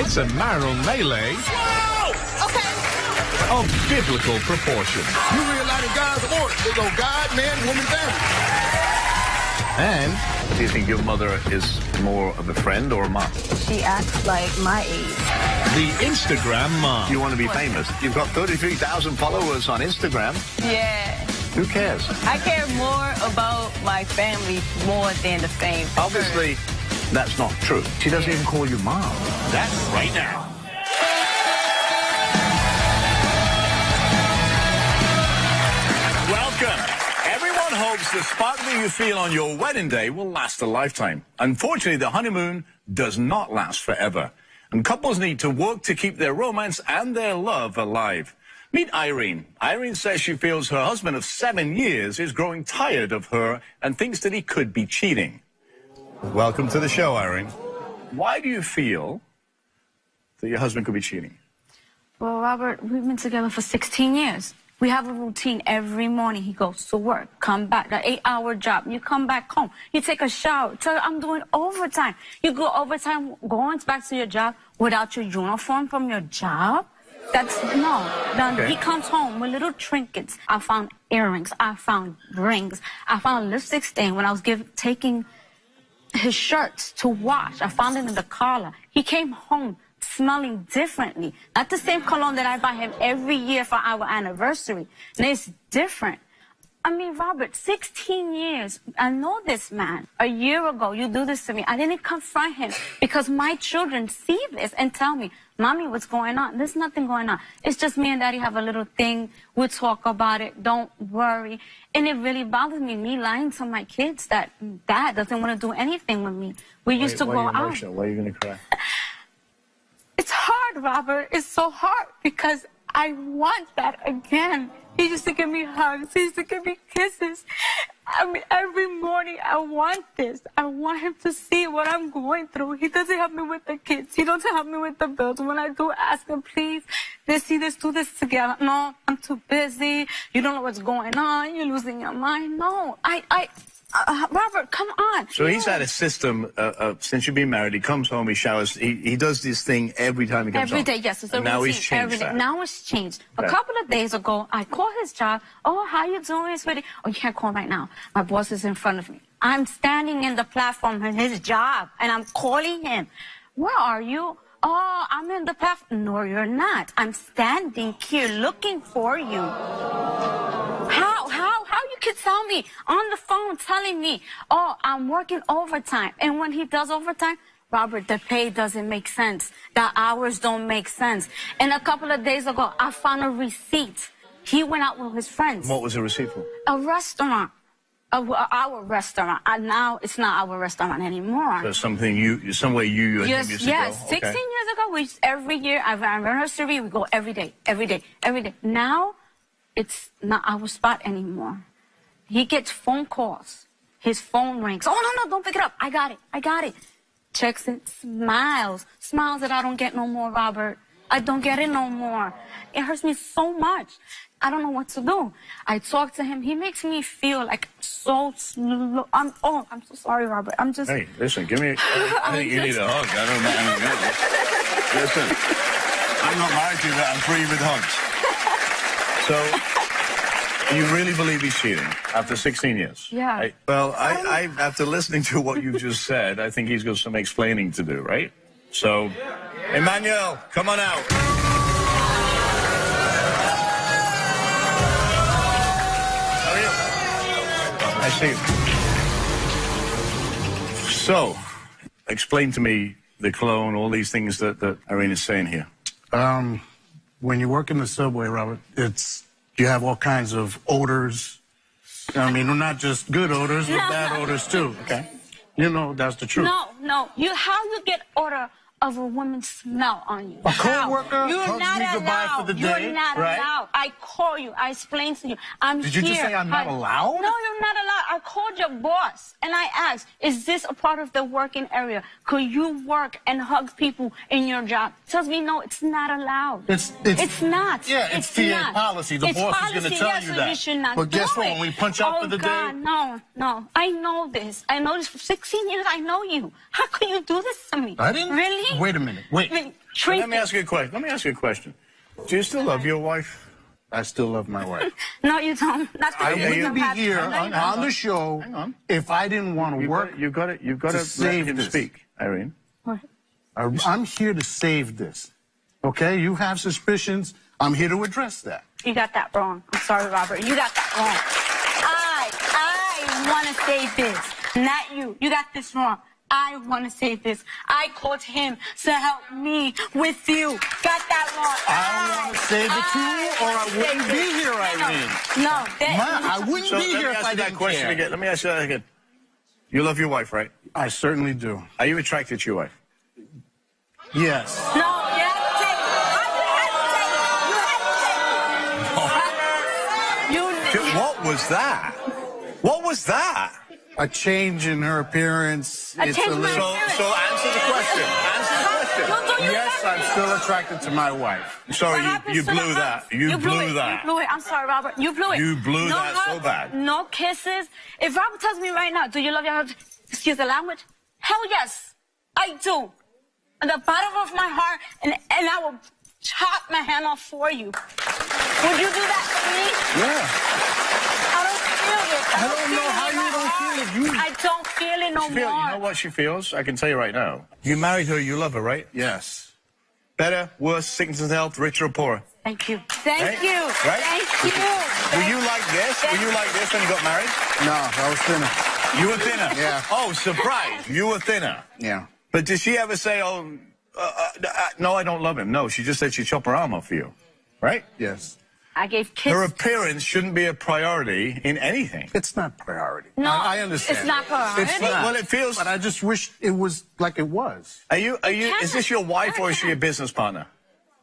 It's a marital melee of biblical proportions. You realize God's order. They go God, man, woman, family. And Do you think your mother is more of a friend or a mom? She acts like my age. the Instagram mom. You want to be famous. You've got 33,000 followers on Instagram. Yeah. Who cares? I care more about my family more than the fame. Obviously, that's not true. She doesn't even call you mom. That's right now. Welcome. Everyone hopes the spark that you feel on your wedding day will last a lifetime. Unfortunately, the honeymoon does not last forever. And couples need to work to keep their romance and their love alive. Meet Irene. Irene says she feels her husband of 7 years is growing tired of her and thinks that he could be cheating. Welcome to the show, Irene. Why do you feel that your husband could be cheating? Well, Robert, we've been together for 16 years. We have a routine every morning. He goes to work, come back, an 8-hour job. You come back home, you take a shower. Tell her, I'm doing overtime. You go overtime, going back to your job without your uniform from your job? That's, no. Then Okay. He comes home with little trinkets. I found earrings. I found rings. I found a lipstick stain when I was taking his shirts to wash. I found it in the collar. He came home smelling differently. Not the same cologne that I buy him every year for our anniversary. And it's different. I mean, Robert, 16 years. I know this man. A year ago, you do this to me. I didn't confront him because my children see this and tell me, Mommy, what's going on? There's nothing going on. It's just me and Daddy have a little thing. We'll talk about it. Don't worry. And it really bothers me lying to my kids that Dad doesn't want to do anything with me. We used to go out. Why are you emotional? Why are you going to cry? It's hard, Robert. It's so hard because I want that again. He used to give me hugs. He used to give me kisses. I mean, every morning I want this. I want him to see what I'm going through. He doesn't help me with the kids. He doesn't help me with the bills. When I do ask him, please, let's see this, do this together. No, I'm too busy. You don't know what's going on. You're losing your mind. No, Robert, come on. So he's had a system since you've been married. He comes home, he showers. He does this thing every time he comes home. Every day, yes. It's a And now routine. he's changed Every day. that. Now it's changed. Okay. A couple of days ago, I called his job. Oh, how you doing, sweetie? Oh, you can't call right now. My boss is in front of me. I'm standing in the platform in his job, and I'm calling him. Where are you? Oh, I'm in the platform. No, you're not. I'm standing here looking for you. How you can tell me on the phone telling me, oh, I'm working overtime. And when he does overtime, Robert, the pay doesn't make sense. The hours don't make sense. And a couple of days ago, I found a receipt. He went out with his friends. What was the receipt for? A restaurant. Our restaurant. And now it's not our restaurant anymore. So somewhere you and him used to Yes, go? 16 years ago, every year, our anniversary, we go every day. Now, it's not our spot anymore. He gets phone calls. His phone rings. Oh, no, don't pick it up. I got it. Checks it, smiles that I don't get no more, Robert. I don't get it no more. It hurts me so much. I don't know what to do. I talk to him. He makes me feel like so slow. I'm so sorry, Robert. I'm just... Hey, listen, give me... I think you need a hug. I don't know. Listen, I'm not married to you, but I'm free with hugs. So, you really believe he's cheating after 16 years? Yeah. I after listening to what you just said, I think he's got some explaining to do, right? So, Emmanuel, come on out. How are you? I see you. So, explain to me the cologne, all these things that Irene is saying here. When you work in the subway, Robert, you have all kinds of odors. I mean, not just good odors, but bad odors too. Okay. You know, that's the truth. No. How you get odor of a woman's smell on you? A co-worker You're hugs not me goodbye allowed. for the You're day, not right? allowed. I call you. I explain to you. I'm Did here. you just say I'm not allowed? No, you're not allowed. I called your boss and I asked, is this a part of the working area? Could you work and hug people in your job? Tells me no, it's not allowed. It's not. Yeah, it's TA not. policy. The It's boss policy, is going to tell yes, you so that. You should not but guess do what? it. When we punch out for the God, day... No. I know this. I know this for 16 years. I know you. How could you do this to me? I didn't. Really? Wait a minute. Wait. Let me Trinkets. ask you a question. Let me ask you a question. Do you still love your wife? I still love my wife. No, you don't. That's the I thing. wouldn't be Have- here Hang on the show Hang on. if I didn't want to work. You've got to save let him this. speak, Irene. What? I'm here to save this. Okay? You have suspicions. I'm here to address that. You got that wrong. I'm sorry, Robert. You got that wrong. I want to save this, not you. You got this wrong. I want to save this. I called him to help me with you. Got that wrong. I want to save it too, or I wouldn't be here, Irene. No, that, I wouldn't So be let here me if ask I you that didn't question care. again. Let me ask you that again. You love your wife, right? I certainly do. Are you attracted to your wife? Yes. no, you have to take it. You have to take it. You have to take it. You What was that? What was that? A change in her appearance. A change in my So answer the question. Answer the question. Don't do your Yes, I'm thing. still attracted to my wife. Sorry, What happens you to the blew hugs? that. You blew it. that. You blew it. I'm sorry, Robert. You blew it. You blew no that so hugs, bad. No kisses. If Robert tells me right now, do you love your husband? Excuse the language? Hell yes, I do. At the bottom of my heart, and I will chop my hand off for you. Would you do that for me? Yeah. I don't feel it. I don't know how you don't feel it. I don't feel it no You know more. what she feels? I can tell you right now. You married her, you love her, right? Yes. Better, worse, sickness and health, richer or poorer? Thank you. Thank Right? you. Right? Thank you. Were you like this? Were you like this when you got married? No, I was thinner. You were thinner? Yeah. Oh, surprise. You were thinner. Yeah. But did she ever say, no, I don't love him? No, she just said she'd chop her arm off for you. Right? Yes. I gave kids. Her appearance shouldn't be a priority in anything. It's not priority. No, I understand. it's not priority. It's not. Well, it feels... But I just wish it was like it was. Is this your wife or is she a business partner?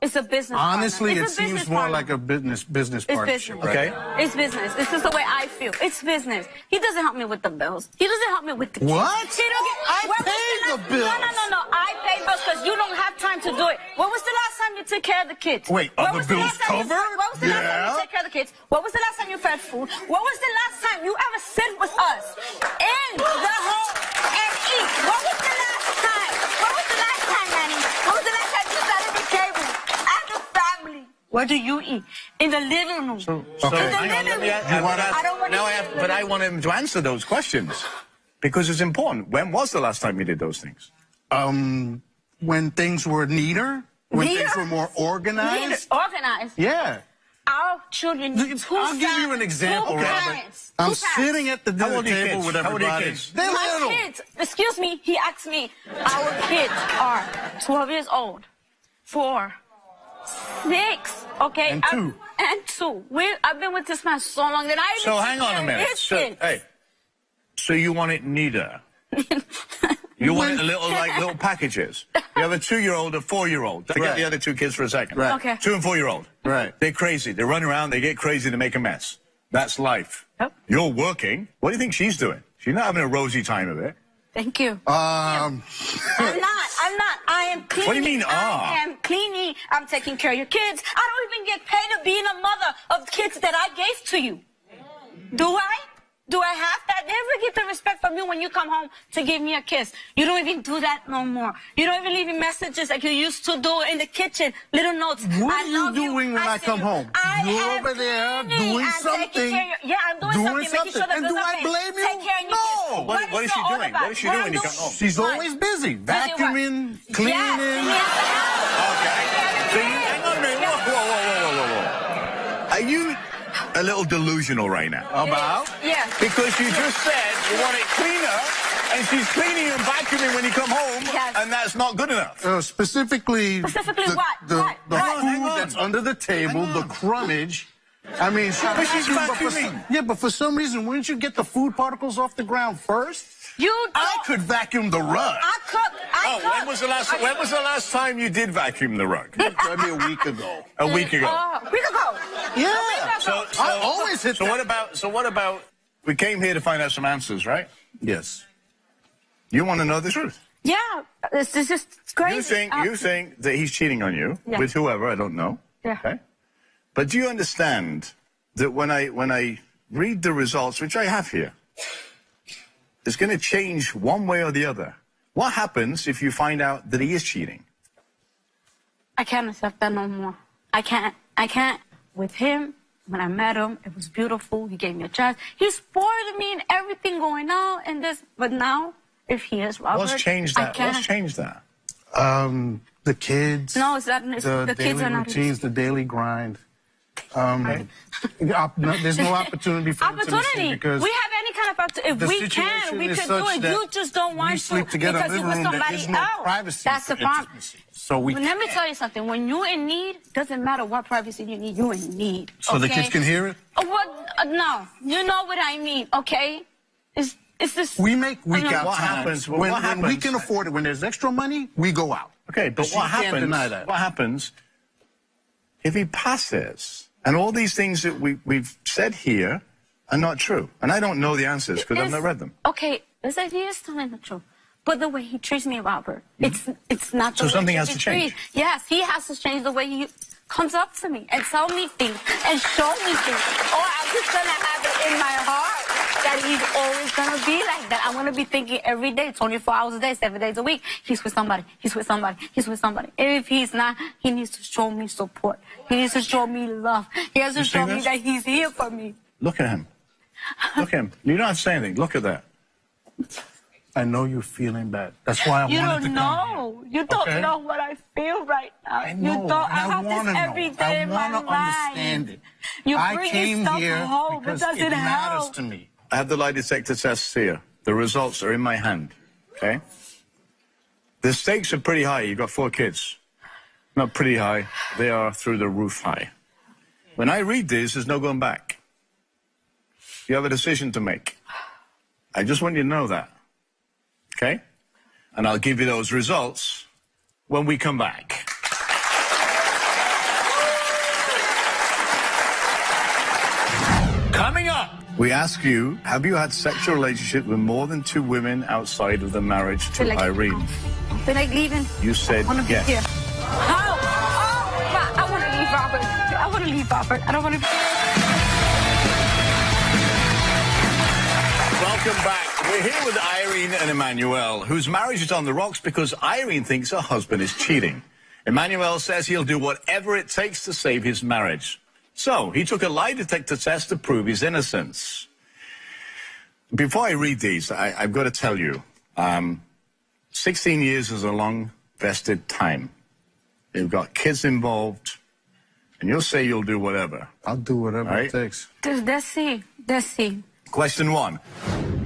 It's a business Honestly, partner. it It's a business seems more partner. like a business It's partnership. business. Okay. It's business. This is the way I feel. It's business. He doesn't help me with the bills. He doesn't help me with the kids. What? He don't get, I when was pay the last- bills. No. I pay bills because you don't have time to do it. When was the last time you took care of the kids? Wait, When are the was the bills last time you- covered? When was the last time you Yeah. took care of the kids? When was the last time you fed food? When was the last time you ever sit with us in the home and eat? When was the last time? When was the last time, Nanny? When was the last time you sat at the table as a family? Where do you eat? In the living room. So Okay. hang on, let me ask, You wanna- I don't wanna now hear but I want him to answer those questions because it's important. When was the last time you did those things? When things were neater, when Neater? things were more organized. Organized. Yeah. Our children need two I'll give you an example, two Robert. parents. I'm Two parents. sitting at the How dinner old are your table kids? with How old are your everybody. kids? They're My little. kids, excuse me, he asked me, our kids are 12 years old, 4, 6, okay? And 2. And 2. I've been with this man so long that I So hang on a minute. So you want it neater? You want it a little like little packages. You have a 2-year-old, a 4-year-old. Forget Right. the other 2 kids for a second. Right. Okay. 2 and 4-year-old. Right. They're crazy. They run around. They get crazy. They make a mess. That's life. Yep. You're working. What do you think she's doing? She's not having a rosy time of it. Thank you. Um, I'm not. I am cleaning. What do you mean, I am cleaning. I'm taking care of your kids. I don't even get paid to being a mother of kids that I gave to you. Do I? Do I have that? Never get the respect from you when you come home to give me a kiss. You don't even do that no more. You don't even leave me messages like you used to do in the kitchen. Little notes. What I are you love doing when I see come you. home? I You're am over there cleaning. doing I'm taking something. care of your- yeah, I'm doing something. Making sure the And bills do are I paid. blame you? Take care of your No. kids. What is she it all doing? about? What is she doing when you I'm come home? She's What? always busy. Busy what? Vacuuming, cleaning. Okay. So you, hang on a minute. Whoa. Are you a little delusional right now? About? Yeah. Because you just said you want it cleaner, and she's cleaning and vacuuming when you come home, Yes. and that's not good enough. Specifically, Specifically the, what? The, What? the What? food Hang on. that's under the table, the crumbage. I mean, But she's for vacuuming. but for some reason, wouldn't you get the food particles off the ground first? You I don't- could vacuum the rug. I cook. When was the last time you did vacuum the rug? Maybe a week ago. A week ago. Week ago. Yeah. So I always hit So that. what about? We came here to find out some answers, right? Yes. You want to know the truth. Yeah, this is just crazy. You think that he's cheating on you Yeah. with whoever, I don't know. Yeah. Okay. But do you understand that when I read the results, which I have here, it's going to change one way or the other. What happens if you find out that he is cheating? I can't accept that no more. I can't. With him, when I met him, it was beautiful. He gave me a chance. He spoiled me and everything going on and this. But now, if he is Robert, What's changed that? What's changed that? The kids. No, it's not. The kids daily are not. routines, the daily grind. There's no opportunity for intimacy because we have any kind of opportunity. If we can, we could do it. You just don't want to sleep together because in you the with living room. somebody There's no else. privacy. That's the problem. So But let me tell you something. When you're in need, doesn't matter what privacy you need. You're in need. So the kids can hear it? What? No. You know what I mean, okay? It's this. We make week out What times. happens? When What happens? we can afford it, when there's extra money, we go out. Okay, but She what can't happens? deny that. What happens if he passes and all these things that we've said here are not true? And I don't know the answers because I've not read them. Okay, it's like he is telling the truth. But the way he treats me, Robert, it's not the So way something he has to change. treats. Yes, he has to change the way he comes up to me and tell me things and show me things. Or I'm just gonna have it in my heart that he's always gonna be like that. I'm gonna be thinking every day, 24 hours a day, 7 days a week, he's with somebody, he's with somebody, he's with somebody. And if he's not, he needs to show me support. He needs to show me love. He has to You see show me this? that he's here for me. Look at him. Look at him. You don't have to say anything. Look at that. I know you're feeling bad. That's why I You wanted to don't come here. know. You don't Okay? know what I feel right now. I know. You don't. I have want this to every know. day I in my want to life. understand it. You I bring came yourself here home. because it doesn't it matters help. to me. I have the lie detector tests here. The results are in my hand. Okay? The stakes are pretty high. You've got 4 kids. Not pretty high. They are through the roof high. When I read this, there's no going back. You have a decision to make. I just want you to know that. Okay? And I'll give you those results when we come back. Coming up, we ask you, have you had sexual relationship with more than 2 women outside of the marriage to Irene? I feel like leaving. You said I want to be yes. here. How? Oh, I want to leave, Robert. I want to leave, Robert. I don't want to be Welcome back. We're here with Irene and Emmanuel, whose marriage is on the rocks because Irene thinks her husband is cheating. Emmanuel says he'll do whatever it takes to save his marriage. So, he took a lie detector test to prove his innocence. Before I read these, I've got to tell you, 16 years is a long vested time. You've got kids involved, and you'll say you'll do whatever. I'll do whatever Right? it takes. Let's see. Let's see. Question 1.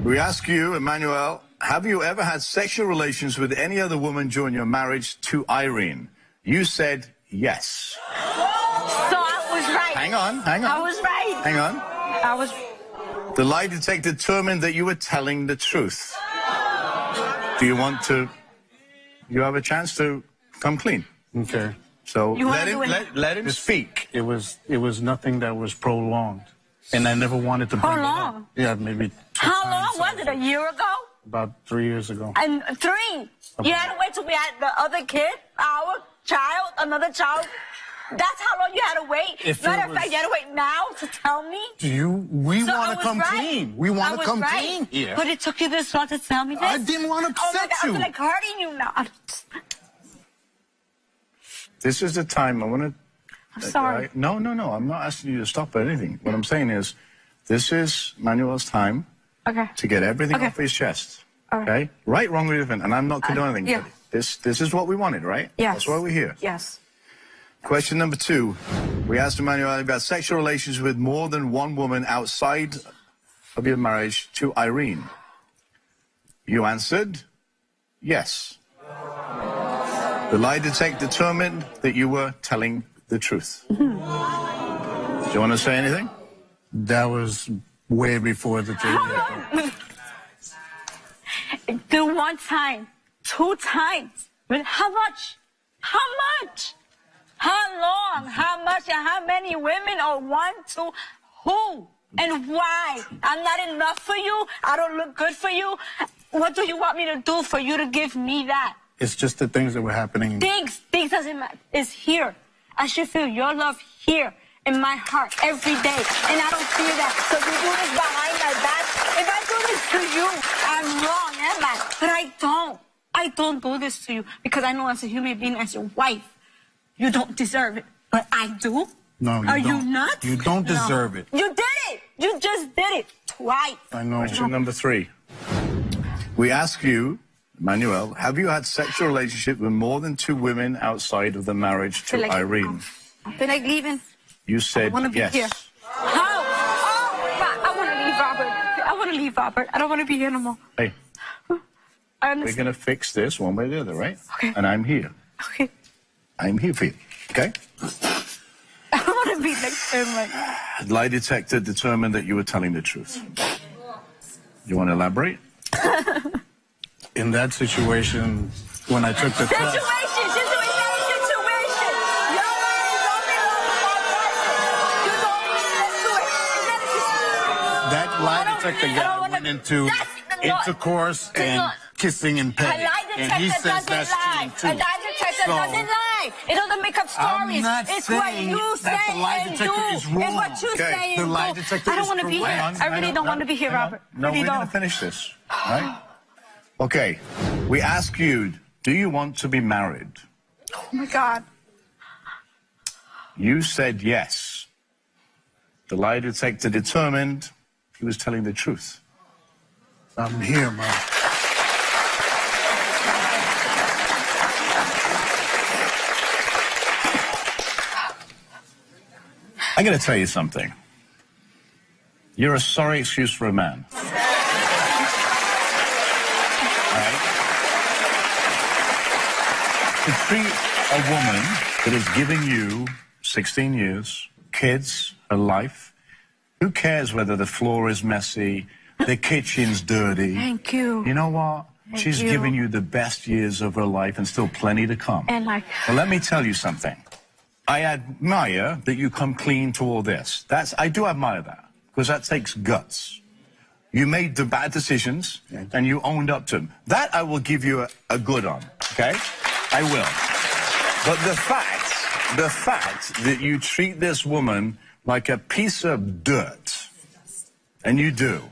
We ask you, Emmanuel, have you ever had sexual relations with any other woman during your marriage to Irene? You said yes. So I was right. Hang on. I was right. Hang on. I was. The lie detector determined that you were telling the truth. Do you want to... You have a chance to come clean. Okay. So You wanna let him, do it? let him speak. It was nothing that was prolonged. And I never wanted to bring How it long? up. Yeah, maybe 2 How times. long was it? A year ago? About 3 years ago. And 3. You had to wait till we had the other kid, our child, another child. That's how long you had to wait. If Matter it of fact, was- you had to wait now to tell me. We So I want to was come right. clean. We I want to was come right. clean here. But it took you this long to tell me this. I didn't want to Oh my upset God, you. I'm like hurting you now. This is the time I want to... I'm sorry. No. I'm not asking you to stop or anything. What I'm saying is, this is Manuel's time Okay. to get everything Okay. off his chest. All right. Okay? Right, wrong, or different. And I'm not condoning yeah. but this is what we wanted, right? Yes. That's why we're here. Yes. Question number 2. We asked Emmanuel about sexual relations with more than 1 woman outside of your marriage to Irene. You answered yes. The lie detector determined that you were telling the truth. Do you want to say anything? That was way before the 3 years. The 1 time, 2 times. But how much? How much? How long? How much? And how many women? Or 1, 2? Who? And why? I'm not enough for you? I don't look good for you? What do you want me to do for you to give me that? It's just the things that were happening. Things doesn't matter. It's here. I should feel your love here in my heart every day. And I don't feel that. So you do this behind my back. If I do this to you, I'm wrong, am I? But I don't. I don't do this to you because I know as a human being, as your wife, You don't deserve it, but I do. No, you Are don't. you nuts? You don't deserve it. You did it. You just did it twice. I know. Question number 3. We ask you, Manuel, have you had sexual relationship with more than 2 women outside of the marriage to Irene? I feel like leaving. You said I want to be yes. here. How? Oh, I want to leave, Robert. I want to leave, Robert. I don't want to be here no more. Hey, I we're understand. going to fix this one way or the other, right? Okay. And I'm here. Okay. I'm here for you, okay? I don't want to be next to him right now. Lie detector determined that you were telling the truth. You want to elaborate? In that situation, when I took the test, Situation. You're that lie detector guy went into intercourse and kissing and A petting. lie And he detector says doesn't that's lie. cheating A too. lie detector So, doesn't lie. It doesn't make up stories. I'm not It's what saying you that say the lie and detector do. is wrong. It's what you Okay. say The and lie do. detector I don't is want to be correct. here. I really don't want to be here, Robert. No, Really we're going don't. to finish this, right? Okay. We ask you, do you want to be married? Oh my God. You said yes. The lie detector determined he was telling the truth. I'm here, man. I'm going to tell you something. You're a sorry excuse for a man. All right? To treat a woman that has given you 16 years, kids, her life, who cares whether the floor is messy, the kitchen's dirty? Thank you. You know what? Thank She's you. given you the best years of her life and still plenty to come. And like, Well, let me tell you something. I admire that you come clean to all this. I do admire that, because that takes guts. You made the bad decisions, and you owned up to them. That I will give you a good on, okay? I will. But the fact that you treat this woman like a piece of dirt, and you do.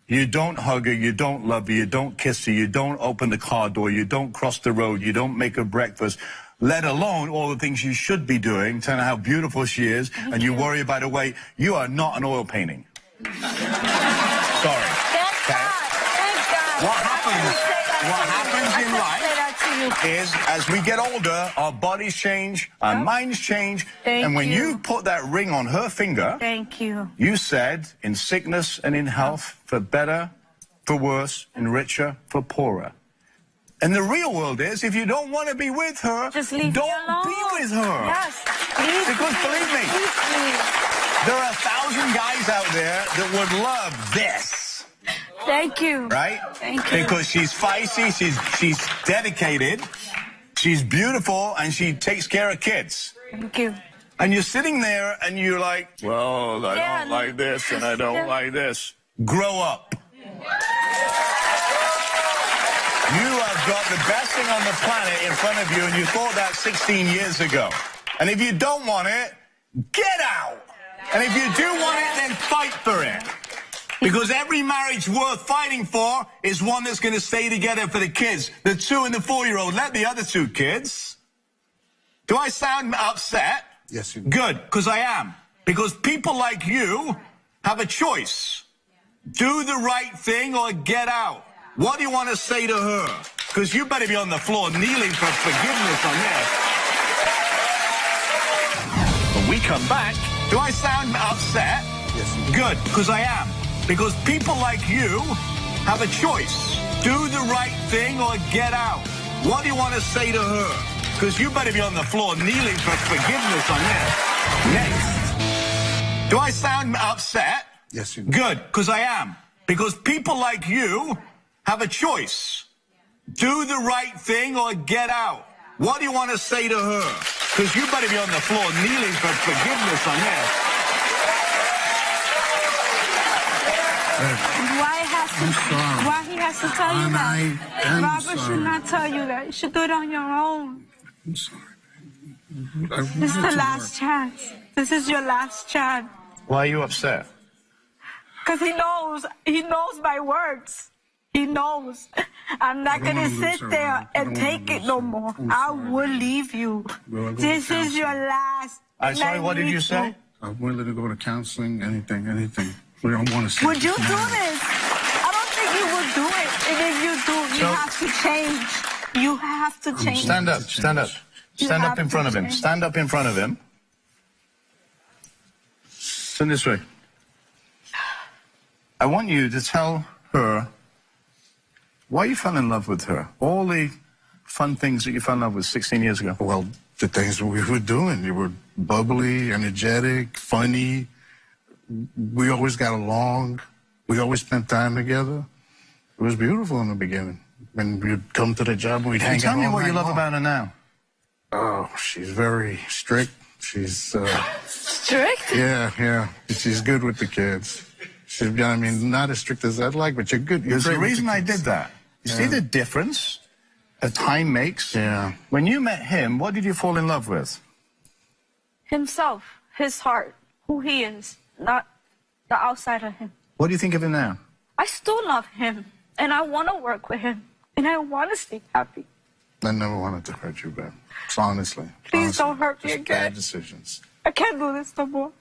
You don't hug her, you don't love her, you don't kiss her, you don't open the car door, you don't cross the road, you don't make her breakfast, let alone all the things you should be doing, telling her how beautiful she is, and you worry about her weight. You are not an oil painting. Sorry. thank God. Thank God. What happens in life Say that to you. is, as we get older, our bodies change, our minds change, Thank and when you. you put that ring on her finger, Thank you. you said, in sickness and in health, for better, for worse, in richer, for poorer. And the real world is, if you don't want to be with her, Just leave me don't alone. be with her. Yes. Please. Because believe me, Please. there are 1,000 guys out there that would love this, Thank you. right? Thank you. Because she's feisty, she's dedicated, she's beautiful, and she takes care of kids. Thank you. And you're sitting there and you're like, well, I Yeah, don't like this and I don't yeah. like this. Grow up. You have got the best thing on the planet in front of you, and you thought that 16 years ago. And if you don't want it, get out. And if you do want it, then fight for it. Because every marriage worth fighting for is one that's going to stay together for the kids. The 2 and the 4-year-old. Let the other 2 kids. Do I sound upset? Yes, you do. Good, because I am. Because people like you have a choice. Do the right thing or get out. What do you want to say to her? Because you better be on the floor kneeling for forgiveness on this. When we come back, do I sound upset? Yes, you do. Good, because I am. Because people like you have a choice. Do the right thing or get out. What do you want to say to her? Because you better be on the floor kneeling for forgiveness on this. Next. Do I sound upset? Yes, you do. Good, because I am. Because people like you have a choice. Do the right thing or get out. What do you want to say to her? Because you better be on the floor kneeling for forgiveness on this. Why he has to tell you And that? I am Robert sorry. should not tell you that. You should do it on your own. I'm sorry. This is the last chance. This is your last chance. Why are you upset? Because he knows my words. He knows. I'm not don't gonna wanna lose sit her, there man. I and don't wanna take it lose no her. more. I'm I sorry. will leave you. Well, I'll go This to is your counseling. last. I'm sorry, and I what did you need say? I'm willing to go to counseling, anything. We don't want to see Would you this do man. this? I don't think you would do it. And if you do, you So- have to change. You have to change. Stand up, stand up. You Stand up have in to front of him. change. Stand up in front of him. Stand this way. I want you to tell her why you fell in love with her. All the fun things that you fell in love with 16 years ago. Well, the things that we were doing, they were bubbly, energetic, funny. We always got along. We always spent time together. It was beautiful in the beginning. When we'd come to the job, we'd hang out Tell me all what you night love long. about her now. Oh, she's very strict. She's, Strict? yeah. She's good with the kids. She's, I mean, not as strict as I'd like, but you're good. You're There's a great with reason the I kids. did that. You see Yeah. the difference a time makes? Yeah. When you met him, what did you fall in love with? Himself, his heart, who he is, not the outside of him. What do you think of him now? I still love him, and I want to work with him, and I want to stay happy. I never wanted to hurt you, Ben. So honestly. Please don't hurt me just again. Bad decisions. I can't do this no more.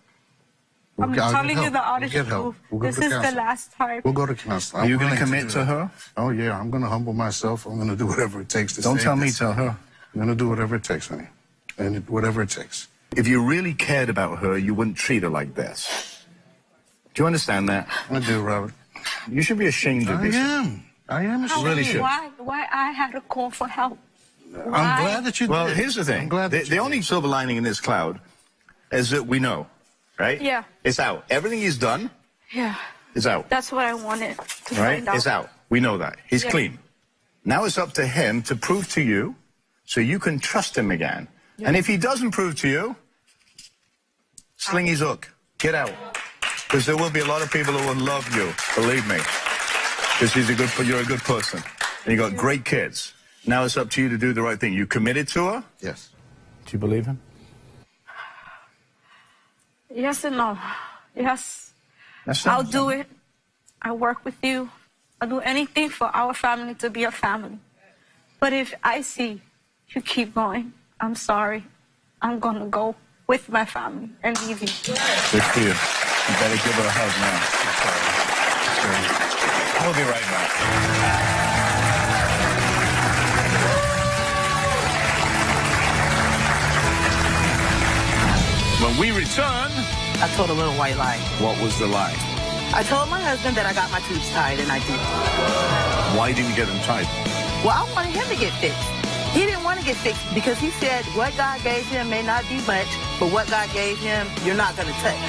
I'm I'll get telling you help. the We'll honest get help. truth. We'll go This to is the counseling. last time. We'll go to counseling. Are you I'm going to willing commit do to that. her? Oh, yeah. I'm going to humble myself. I'm going to do whatever it takes to Don't save tell me, this. tell her. I'm going to do whatever it takes, honey. And whatever it takes. If you really cared about her, you wouldn't treat her like this. Do you understand that? I do, Robert. You should be ashamed of I yourself. am. I am How- ashamed. really should. Why I had to call for help? I'm Why? glad that you Well, did. here's the thing. I'm glad The, that the you only did. silver lining in this cloud is that we know, right? Yeah. It's out. Everything he's done Yeah, is out, that's what I wanted to right? find out. It's out. We know that. He's Yeah. clean. Now it's up to him to prove to you so you can trust him again. And if he doesn't prove to you, sling his hook. Get out. Because there will be a lot of people who will love you, believe me. Because you're a good person. And you got great kids. Now it's up to you to do the right thing. You committed to her? Yes. Do you believe him? Yes and no. Yes, That's I'll do it. I work with you. I'll do anything for our family to be a family. But if I see you keep going, I'm sorry. I'm going to go with my family and leave you. Good for you. You better give her a hug now. We'll be right back. When we return, I told a little white lie. what was the lie? I told my husband that I got my tubes tied, and I didn't. Why didn't you get them tied? Well, I wanted him to get fixed. He didn't want to get fixed because he said what God gave him may not be much, but what God gave him, you're not going to touch.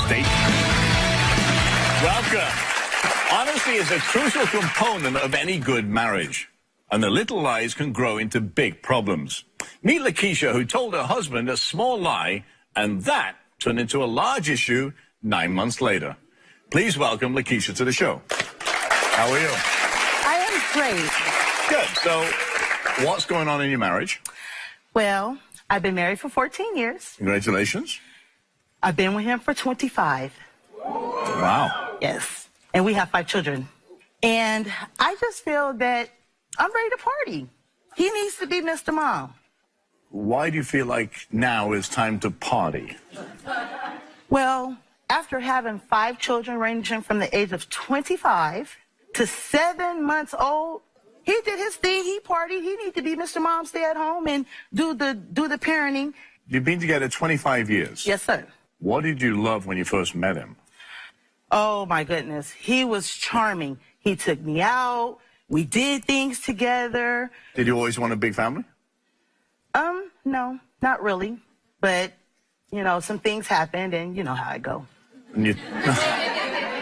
State. Welcome. Honesty is a crucial component of any good marriage. And the little lies can grow into big problems. Meet Lakeisha, who told her husband a small lie, and that turned into a large issue 9 months later. Please welcome Lakeisha to the show. How are you? I am great. Good. So, what's going on in your marriage? Well, I've been married for 14 years. Congratulations. I've been with him for 25. Wow. Yes. And we have 5 children. And I just feel that I'm ready to party. He needs to be Mr. Mom. Why do you feel like now is time to party? Well, after having 5 children ranging from the age of 25 to 7 months old, he did his thing. He partied. He needs to be Mr. Mom, stay at home and do the parenting. You've been together 25 years. Yes, sir. What did you love when you first met him? Oh, my goodness. He was charming. He took me out. We did things together. Did you always want a big family? No, not really. But, you know, some things happened and you know how I go. And you...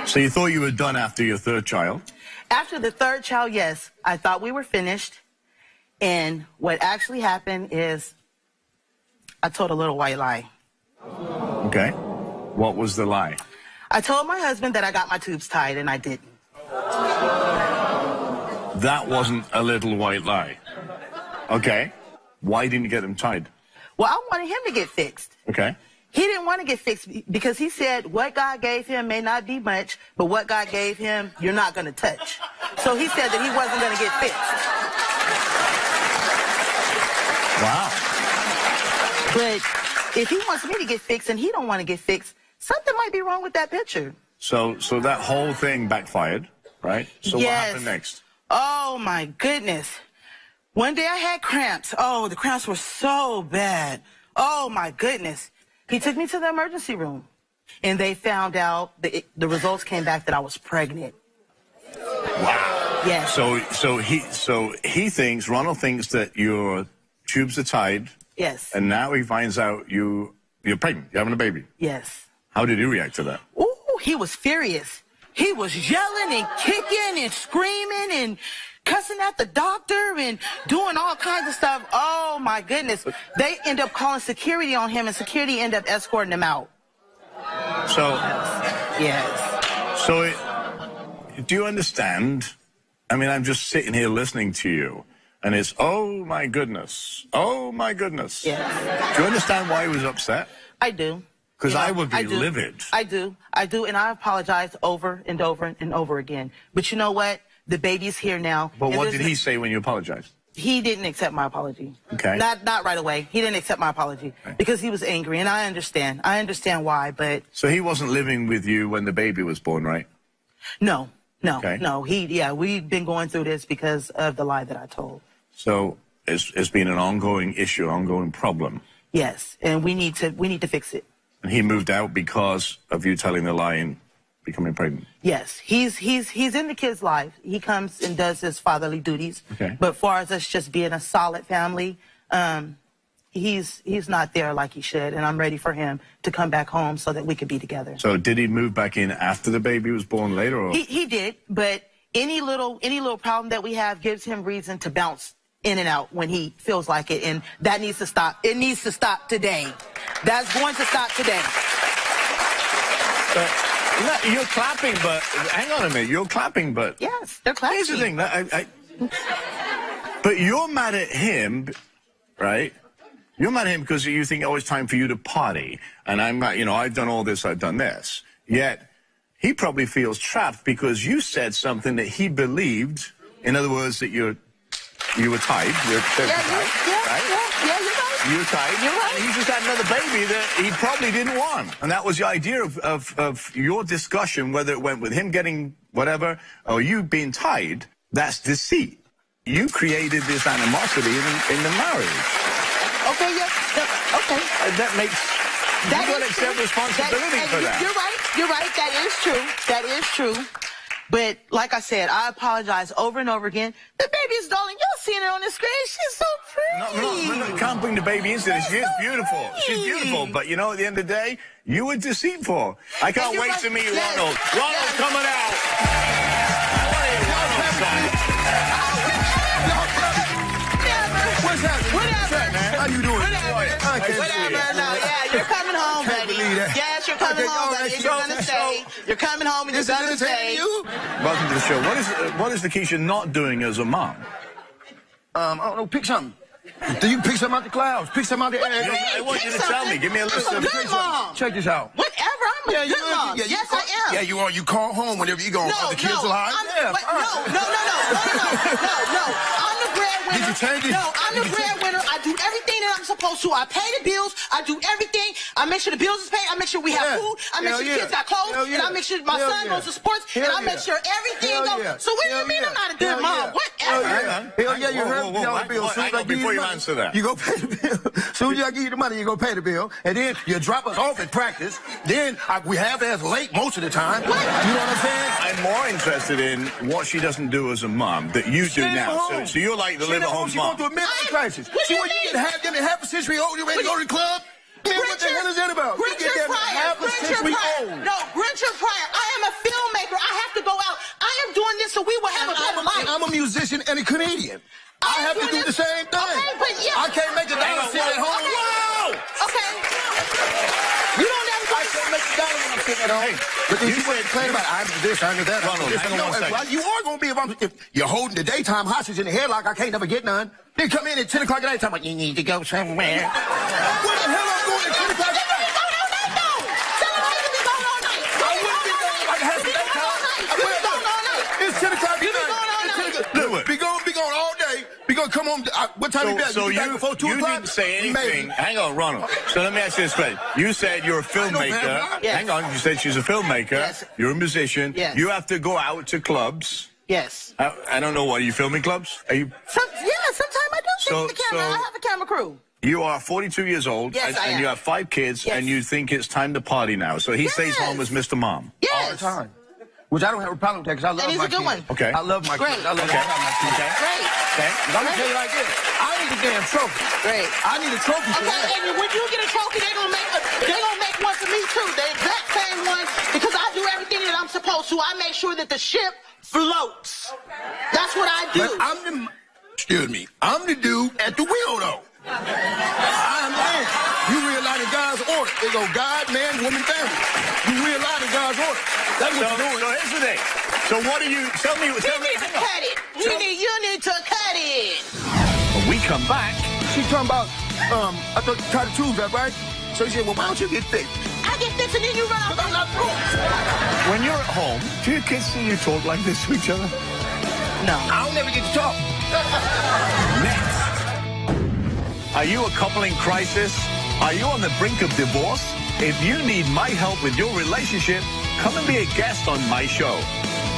So you thought you were done after your third child? After the 3rd child, yes, I thought we were finished. And what actually happened is I told a little white lie. Okay. What was the lie? I told my husband that I got my tubes tied, and I didn't. That wasn't a little white lie. Okay. Why didn't you get them tied? Well, I wanted him to get fixed. Okay. He didn't want to get fixed because he said what God gave him may not be much, but what God gave him, you're not going to touch. So he said that he wasn't going to get fixed. Wow. But if he wants me to get fixed and he don't want to get fixed, something might be wrong with that picture. So that whole thing backfired, right? So Yes. what happened next? Oh, my goodness. One day I had cramps. Oh, the cramps were so bad. Oh, my goodness. He took me to the emergency room, and they found out, the results came back that I was pregnant. Wow. Yes. So he thinks, Ronald thinks that your tubes are tied, Yes. and now he finds out you're pregnant, you're having a baby. Yes. How did he react to that? Ooh, he was furious. He was yelling and kicking and screaming and cussing at the doctor and doing all kinds of stuff. Oh, my goodness. They end up calling security on him, and security end up escorting him out. So, Yes. so do you understand? I mean, I'm just sitting here listening to you, and it's, oh, my goodness. Oh, my goodness. Yes. Do you understand why he was upset? I do. Because You know, I would be do. livid. I do, and I apologize over and over and over again. But you know what? The baby's here now. But and what there's did he say when you apologized? He didn't accept my apology. Okay. Not right away. He didn't accept my apology because he was angry, and I understand. I understand why, but So he wasn't living with you when the baby was born, right? no. Okay. No. We've been going through this because of the lie that I told. So it's been an ongoing issue, ongoing problem. Yes, and we need to fix it. And he moved out because of you telling the lie and becoming pregnant. Yes, he's in the kid's life. He comes and does his fatherly duties. Okay. But far as us just being a solid family, he's not there like he should, and I'm ready for him to come back home so that we could be together. So did he move back in after the baby was born later? Or? He did, but any little problem that we have gives him reason to bounce in and out when he feels like it, and that needs to stop. It needs to stop today. That's going to stop today. No, you're clapping, but hang on a minute. You're clapping, but Yes, they're clapping. here's the thing. But you're mad at him, right? You're mad at him because you think, oh, it's time for you to party. And I'm not, I've done all this, I've done this. Yet he probably feels trapped because you said something that he believed. In other words, that you were tied. You're tied, right? Yeah, you're right. You were tied. You're right. And he just had another baby that he probably didn't want. And that was the idea of your discussion, whether it went with him getting whatever or you being tied. That's deceit. You created this animosity in the marriage. Okay, okay. That makes you got to accept responsibility for that. You're right. That is true. But like I said, I apologize over and over again. The baby is darling. Y'all seen her on the screen. She's so pretty. No, can't bring the baby into this. She is beautiful. She's beautiful. But at the end of the day, you were deceitful. I can't wait to meet Ronald. Ronald's coming out. What's happening? Whatever. How you doing? Whatever. No, yeah, you're coming home, Can't buddy. believe that. Yes, you're coming Okay, home, all buddy. right, And you're gonna stay. You're coming home, and you're This is gonna stay. entertaining you? Welcome to the show. What is Lakeisha not doing as a mom? I don't know, pick something. Do you pick something out the clouds? Pick something out the air? I want you to tell me. Give me a list I'm of a good mom. Check this out. Whatever. I'm a good mom. Yes, I am. Yeah, you are. You call home whenever you go. No, The kids no, will hide. No. I'm the breadwinner. Did you change it? No, I'm the breadwinner. I do everything that I'm supposed to. I pay the bills. I do everything. I make sure the bills is paid. I make sure we have food. I make sure the kids got clothes. And I make sure my son goes to sports. And I make sure everything goes. So what do you mean I'm not a good mom? Whatever. Hell yeah, you heard the bill. Before you answer that. You go pay the bill. Soon as I give you the money, you go pay the bill. And then you drop us off at practice. Then we have to ask late most of the time. You know what I'm saying? I'm more interested in what she doesn't do as a mom that you do now. So you're like the live-at-home She mom. going through a midlife crisis. See, when you get half a century old, you ready to go to the club? Man, what the hell is that about? Richard Pryor. No, Richard Pryor. I am a filmmaker. I have to go out. I am doing this so we will have a better life. I'm a musician and a comedian. I have to do the same thing. Okay, but yeah. I can't make a dollar sit at home. Whoa! Okay. You don't ever I can't make a dollar when I'm sitting at home. But then you complain about I do this, I do that. Ronald, hang on one second. You are going to be if you're holding the daytime hostage in the headlock. I can't never get none. They come in at 10 o'clock at night talking about you need to go somewhere. Where the hell I'm going at 10 o'clock at night? come home. What time you back? So you back before 2 you o'clock? didn't say anything. Maybe. Hang on, Ronald. So let me ask you this question. You said you're a filmmaker. Yes. Hang on. You said she's a filmmaker. Yes. You're a musician. Yes. You have to go out to clubs. Yes. I don't know. What, are you filming clubs? Are you? Sometimes I do take the camera. I have a camera crew. You are 42 years old, Yes, I and am. you have 5 kids, Yes. and you think it's time to party now. So he stays home as Mr. Mom. Yes. All the time. Which I don't have a problem with that because I love And he's my a good kids. one. Okay. I love my Great. kids. I love Okay. my kids. Okay. Great. Okay. But I'm gonna tell you like this. I need a damn trophy. Great. I need a trophy for Okay, that. and when you get a trophy, they're gonna make one for me too. The exact same one because I do everything that I'm supposed to. I make sure that the ship floats. That's what I do. But I'm the dude at the wheel though. I'm man. You realize the God's order. They go God, man, woman, family. You realize the God's order. That's what you're doing. So here's the thing. So what do you tell me? You need to cut it. You need to cut it. When we come back, She talking about, I thought you tried to choose that, right? So she said, well, why don't you get fixed? I get this and then you run off. Because I'm not broke. when you're at home, do your kids see you talk like this to each other? No. I don't never get to talk. Next. Are you a couple in crisis? Are you on the brink of divorce? If you need my help with your relationship, come and be a guest on my show.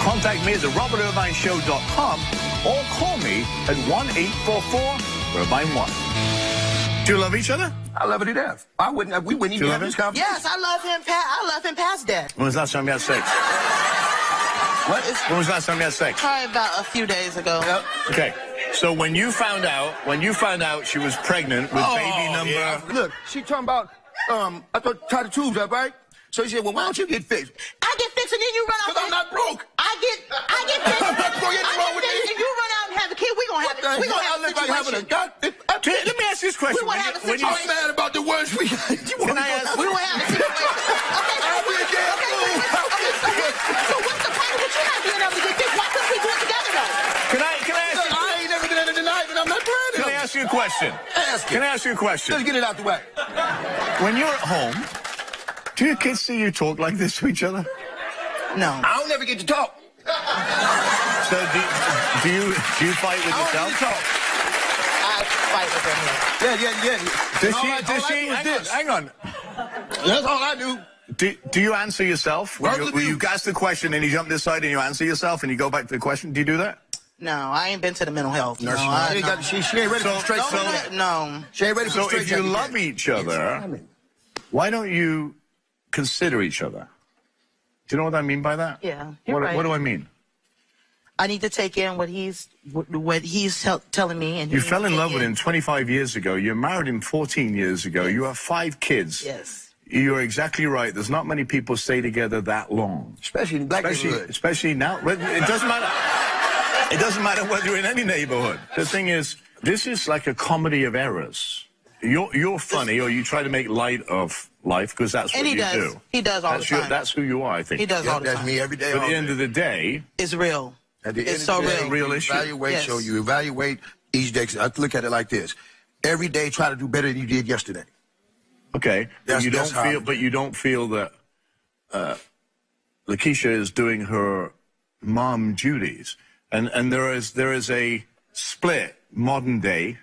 Contact me at therobertirvineshow.com or call me at 1-844-IRVINE1. Do you love each other? I love her to death. We wouldn't even You have love this him? conversation. Yes, I love him past death. When was the last time you had sex? What? When was the last time you had sex? Probably about a few days ago. Yep. Okay. So when you found out she was pregnant with baby number... Yeah. Look, she talking about, I thought you tried to choose that, right? So she said, well, why don't you get fixed? I get fixed and then you run off. Because I'm not broke. I get fixed. I'm not broke. Ain't wrong with me. And you run out and have a kid. We gonna have it. We gonna have a look like having a situation. Let me ask you this question. We wanna have a When you- situation. I'm mad about the words we got. Can I ask- We gonna have a situation. So what's the point of what you not being able to get fixed? Why couldn't we do it together though? Can I ask you... I ain't never been in the night, but I'm not trying to. Can I ask you a question? Ask it. Can I ask you a question? Let's get it out the way. When you're at home, do your kids see you talk like this to each other? No. I don't never get to talk. So do you fight with I don't yourself? get to talk. I fight with them. Yeah. Does All she? I Does do she? is this. Hang on. That's all I do. Do you answer yourself? Will you ask the question and you jump this side and you answer yourself and you go back to the question? Do you do that? No, I ain't been to the mental health. No, she ain't ready for the straight. No. She ain't ready for the So straight. if you love each other, why don't you consider each other? Do you know what I mean by that? Yeah, you're right. What do I mean? I need to take in what he's telling me. And You fell in love with him 25 years ago. You married him 14 years ago. You have 5 kids. Yes. You're exactly right. There's not many people stay together that long. Especially in black neighborhood. Especially now. It doesn't matter. It doesn't matter whether you're in any neighborhood. The thing is, this is like a comedy of errors. You're funny, or you try to make light of life because that's what you do. He does all the time. That's who you are, I think. He does all the That's time. me every day. But at the end of the day, It's real. At the It's end of so the day, real. real you issue. Evaluate, Yes. so you evaluate each day. I look at it like this: every day, try to do better than you did yesterday. okay, That's you don't how feel, I- but you don't feel that Lakeisha is doing her mom duties, and there is a split modern day.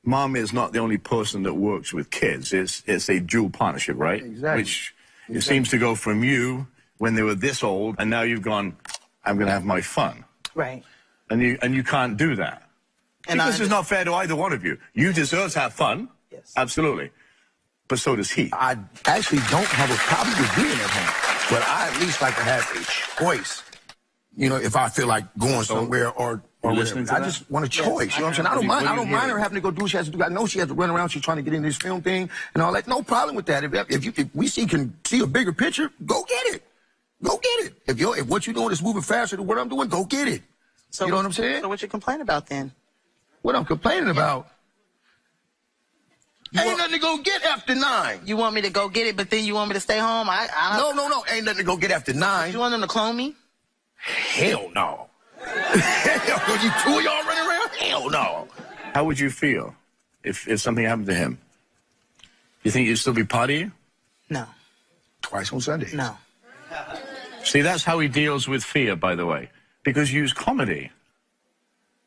Mom is not the only person that works with kids. It's a dual partnership, right? Exactly. Which it seems to go from you when they were this old, and now you've gone, I'm going to have my fun. Right. And you can't do that. And Because it's not fair to either one of you. You deserve to have fun. Yes. Absolutely. But so does he. I actually don't have a problem with being at home, but I at least like to have a choice. You know, if I feel like going somewhere or listening whatever. to I that? just want a choice. You know what I'm saying? I don't mind. I don't mind her having to go do what she has to do. I know she has to run around. She's trying to get in this film thing and all that. No problem with that. If we can see a bigger picture, go get it. Go get it. If what you're doing is moving faster than what I'm doing, go get it. So you know what I'm saying? So what you complain about then? What I'm complaining about. Ain't nothing to go get after 9. You want me to go get it, but then you want me to stay home? I don't. No. Ain't nothing to go get after 9. You want them to clone me? Hell no. Hell, you 2 of y'all running around? Hell no. How would you feel if something happened to him? You think you'd still be part of you? No. Twice on Sunday. No. See, that's how he deals with fear, by the way. Because you use comedy.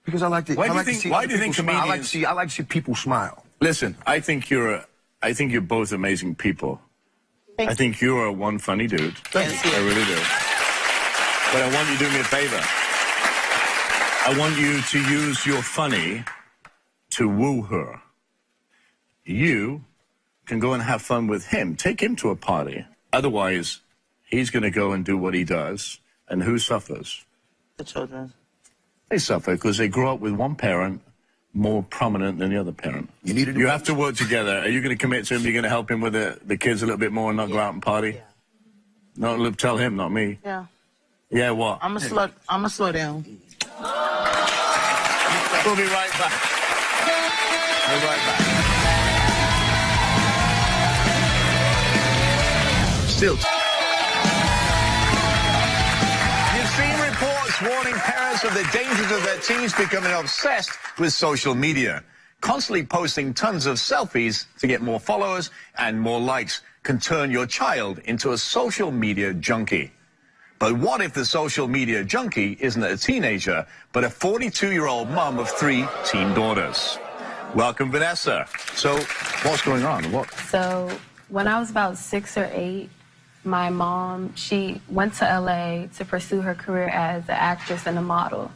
Because I like to. Why do I you like to think- see why other do you think people smile. comedians- I like to see people smile. Listen, I think you're both amazing people. I think you are one funny dude. Thank you. I really do. But I want you to do me a favor. I want you to use your funny to woo her. You can go and have fun with him. Take him to a party. Otherwise, he's going to go and do what he does. And who suffers? The children. They suffer because they grow up with one parent more prominent than the other parent. You have to work together. Are you going to commit to him? You're going to help him with the kids a little bit more and not go out and party? Yeah. No, tell him, not me. Yeah. Yeah, what? I'm gonna slow down. We'll be right back. We'll be right back. Still. You've seen reports warning parents of the dangers of their teens becoming obsessed with social media. Constantly posting tons of selfies to get more followers and more likes can turn your child into a social media junkie. But what if the social media junkie isn't a teenager, but a 42-year-old mom of 3 teen daughters? Welcome, Vanessa. So, what's going on? So, when I was about 6 or 8, my mom, she went to LA to pursue her career as an actress and a model.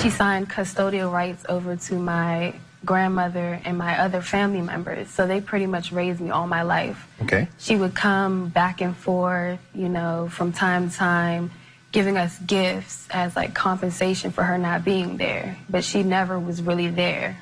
She signed custodial rights over to my grandmother and my other family members, so they pretty much raised me all my life. Okay. She would come back and forth, you know, from time to time, giving us gifts as like compensation for her not being there, but she never was really there.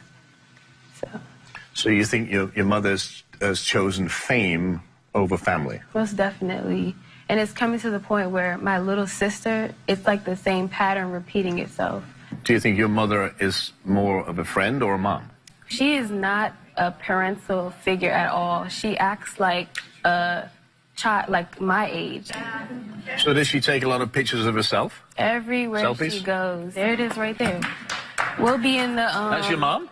So you think your mother has chosen fame over family? Most definitely. And it's coming to the point where my little sister, it's like the same pattern repeating itself. Do you think your mother is more of a friend or a mom? She is not a parental figure at all. She acts like a child, like my age. So does she take a lot of pictures of herself? Everywhere Selfies? she goes. There it is right there. We'll be in the... That's your mom?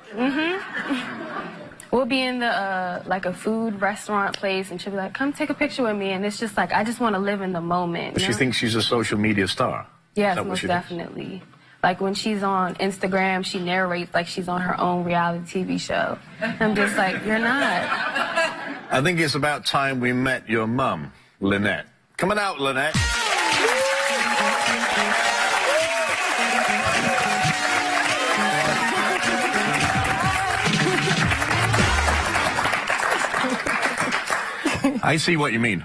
We'll be in the, like a food restaurant place, and she'll be like, come take a picture with me. And it's just like, I just want to live in the moment. But she thinks she's a social media star? Yes, Is that what most she thinks? definitely. Like when she's on Instagram, she narrates like she's on her own reality TV show. I'm just like, you're not. I think it's about time we met your mum, Lynette. Coming out, Lynette. I see what you mean.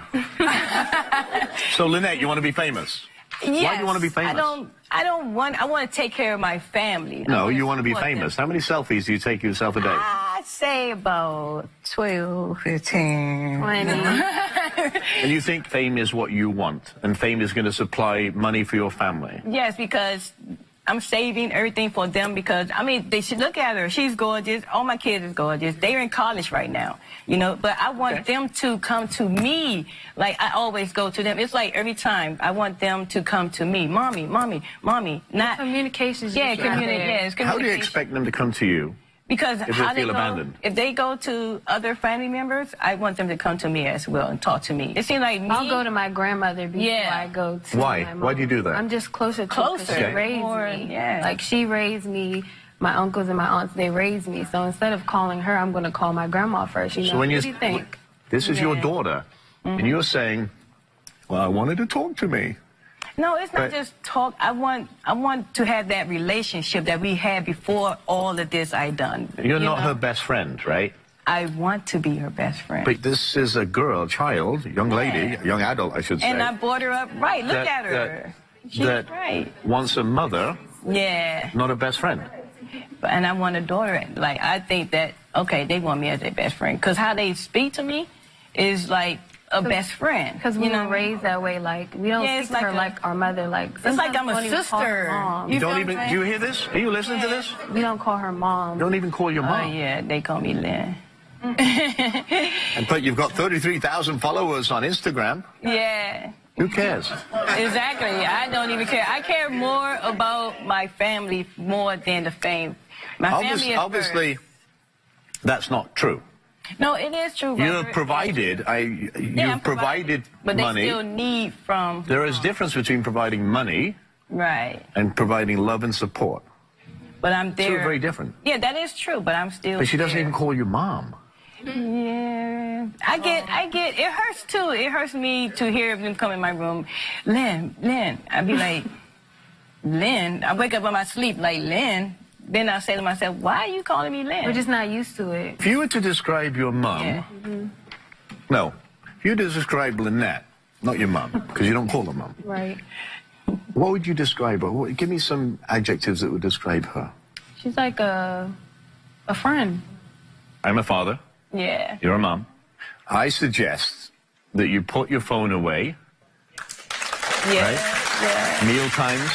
So, Lynette, you want to be famous? Yes, Why do you want to be famous? I want to take care of my family. No, you want to be famous. How many selfies do you take yourself a day? I'd say about 12, 15. 20. And you think fame is what you want, and fame is going to supply money for your family? Yes, because I'm saving everything for them because, I mean, they should look at her. She's gorgeous. All my kids is gorgeous. They're in college right now, you know, but I want them to come to me like I always go to them. It's like every time I want them to come to me. Mommy, mommy, mommy. Not Communications. Yeah, communication. How do you expect them to come to you? Because If they how feel go, abandoned. if they go to other family members, I want them to come to me as well and talk to me. It seems like me. I'll go to my grandmother before I go to Why? my mom. Why do you do that? I'm just closer to Closer. her 'cause she Okay. raised More, me. yeah. Like she raised me. My uncles and my aunts, they raised me. So instead of calling her, I'm going to call my grandma first. You know, So when what do you think? This is your Yeah. daughter, and you're saying, well, I wanted to talk to me. No, it's not But- just talk. I want to have that relationship that we had before all of this I done. You're You not know? her best friend, right? I want to be her best friend. But this is a girl, child, young lady, young adult, I should say. And I brought her up right. Look that- at her. She's that right. wants a mother, Yeah. not a best friend. And I want a daughter. Like, I think that, okay, they want me as their best friend. Because how they speak to me is like a best friend. Because we you know were raised that way. Like we don't Yeah, speak it's to like her a- like our mother. Like It's like I'm a sometimes we don't even call her sister. mom. You feel don't what even, I'm do you saying? hear this? Are you listening to this? We don't call her mom. You don't even call your Oh, mom. yeah, they call me Lynn. But you've got 33,000 followers on Instagram. Yeah. Who cares? Exactly. I don't even care. I care more about my family more than the fame. My family is Obviously, that's not true. first. No, it is true. You Robert. have provided, Yeah, you've I'm provided but they money. still need from. There is difference between providing money Right. and providing love and support. but I'm there. Two are very different. Yeah, that is true, but I'm still. But she doesn't there. even call you mom. Yeah, I get. It hurts too. It hurts me to hear them come in my room, Lynn. I'd be like, Lynn. I wake up in my sleep like Lynn. Then I say to myself, why are you calling me Lynn? We're just not used to it. If you were to describe your mom, Yeah. no, if you were to describe Lynette, not your mom, because you don't call her mom, Right. what would you describe her? Give me some adjectives that would describe her. She's like a friend. I'm a father. Yeah. You're a mom. I suggest that you put your phone away. Yeah. Right? Yeah. Meal times,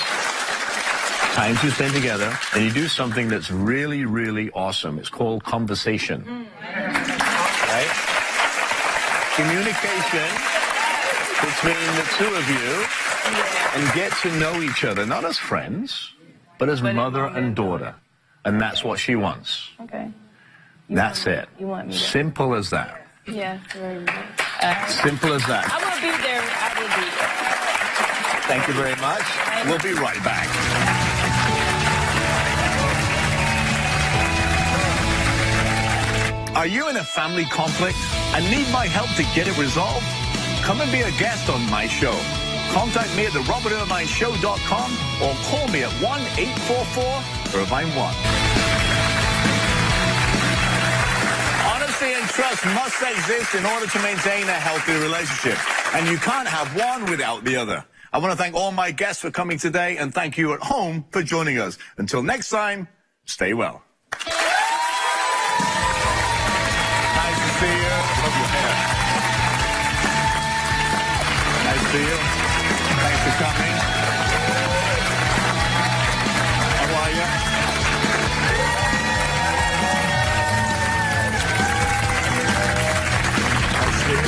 times you spend together, and you do something that's really, really awesome. It's called conversation. Right? Communication between the two of you, and get to know each other, not as friends, but as mother and daughter. And that's what she wants. Okay. That's it. You want me to? Simple as that. Yeah, very much. Simple as that. I will be there. I will be there. Thank you very much. We'll be right back. Are you in a family conflict and need my help to get it resolved? Come and be a guest on my show. Contact me at therobertirvineshow.com or call me at 1-844-IRVINE1. Honesty and trust must exist in order to maintain a healthy relationship. And you can't have one without the other. I want to thank all my guests for coming today and thank you at home for joining us. Until next time, stay well. Nice to see you. Love your hair. Nice to see you. Thanks for coming. How are you? Nice to see you.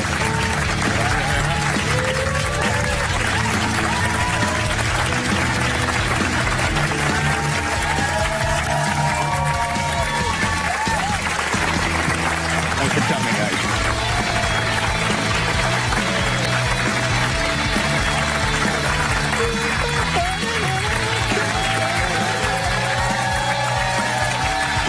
Thanks for coming.